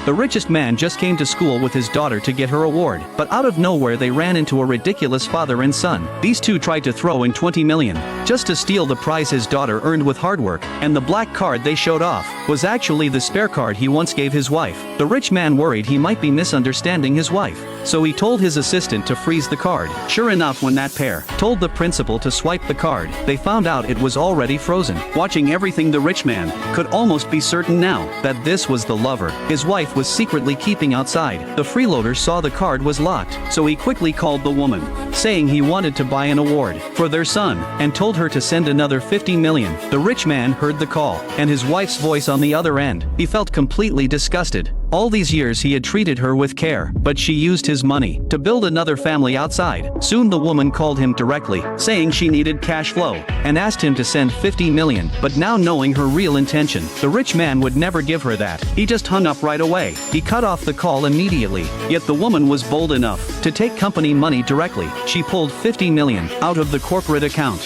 The richest man just came to school with his daughter to get her award, but out of nowhere they ran into a ridiculous father and son. These two tried to throw in 20 million just to steal the prize his daughter earned with hard work, and the black card they showed off was actually the spare card he once gave his wife. The rich man worried he might be misunderstanding his wife, so he told his assistant to freeze the card. Sure enough, when that pair told the principal to swipe the card, they found out it was already frozen. Watching everything, the rich man could almost be certain now that this was the lover his wife was secretly keeping outside. The freeloader saw the card was locked, so he quickly called the woman, saying he wanted to buy an award for their son, and told her to send another 50 million. The rich man heard the call, and his wife's voice on the other end. He felt completely disgusted. All these years he had treated her with care, but she used his money to build another family outside. Soon the woman called him directly, saying she needed cash flow, and asked him to send 50 million, but now knowing her real intention, the rich man would never give her that. He just hung up right away. He cut off the call immediately, yet the woman was bold enough to take company money directly. She pulled 50 million out of the corporate account.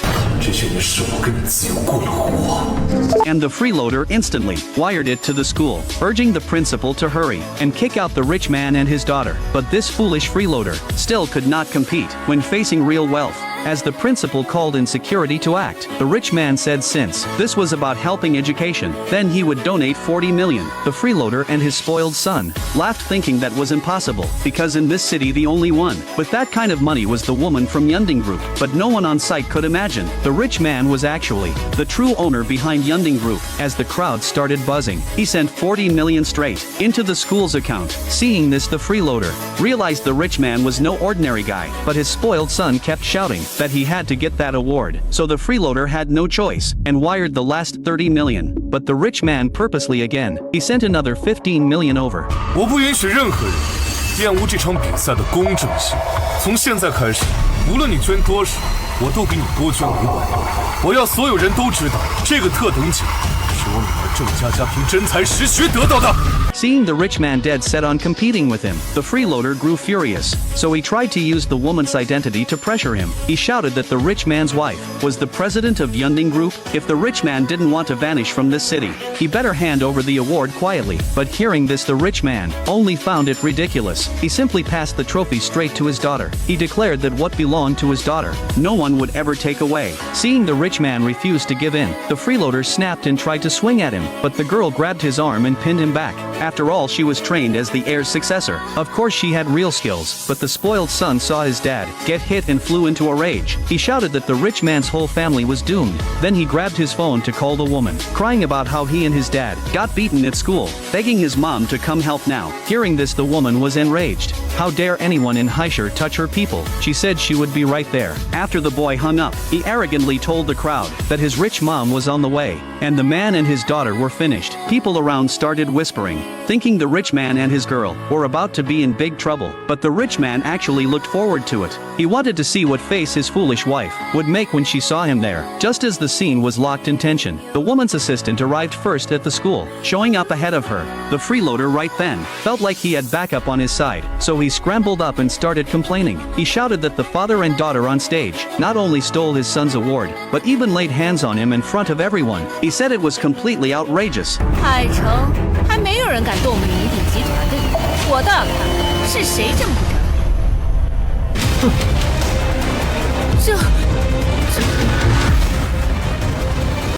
And the freeloader instantly wired it to the school, urging the principal to hurry and kick out the rich man and his daughter. But this foolish freeloader still could not compete when facing real wealth. As the principal called in security to act, the rich man said since this was about helping education, then he would donate 40 million. The freeloader and his spoiled son laughed, thinking that was impossible, because in this city the only one with that kind of money was the woman from Yunding Group. But no one on site could imagine the rich man was actually the true owner behind Yunding Group. As the crowd started buzzing, he sent 40 million straight into the school's account. Seeing this, the freeloader realized the rich man was no ordinary guy, but his spoiled son kept shouting that he had to get that award, so the freeloader had no choice and wired the last 30 million. But the rich man purposely again, he sent another 15 million over. 我不允许任何人玷污这场比赛的公正性。从现在开始，无论你捐多少，我都给你多捐500。我要所有人都知道，这个特等奖是我女儿郑佳佳凭真才实学得到的。 Seeing the rich man dead set on competing with him, the freeloader grew furious, so he tried to use the woman's identity to pressure him. He shouted that the rich man's wife was the president of Yunding Group. If the rich man didn't want to vanish from this city, he better hand over the award quietly. But hearing this, the rich man only found it ridiculous. He simply passed the trophy straight to his daughter. He declared that what belonged to his daughter, no one would ever take away. Seeing the rich man refuse to give in, the freeloader snapped and tried to swing at him, but the girl grabbed his arm and pinned him back. After all, she was trained as the heir's successor. Of course she had real skills, but the spoiled son saw his dad get hit and flew into a rage. He shouted that the rich man's whole family was doomed. Then he grabbed his phone to call the woman, crying about how he and his dad got beaten at school, begging his mom to come help now. Hearing this, the woman was enraged. How dare anyone in Haishur touch her people? She said she would be right there. After the boy hung up, he arrogantly told the crowd that his rich mom was on the way, and the man and his daughter were finished. People around started whispering, thinking the rich man and his girl were about to be in big trouble, but the rich man actually looked forward to it. He wanted to see what face his foolish wife would make when she saw him there. Just as the scene was locked in tension, the woman's assistant arrived first at the school, showing up ahead of her. The freeloader right then felt like he had backup on his side, so he scrambled up and started complaining. He shouted that the father and daughter on stage not only stole his son's award, but even laid hands on him in front of everyone. He said it was completely outrageous. 海城还没有人敢动我们饮品集团的人，我倒要看是谁这么不讲理。这。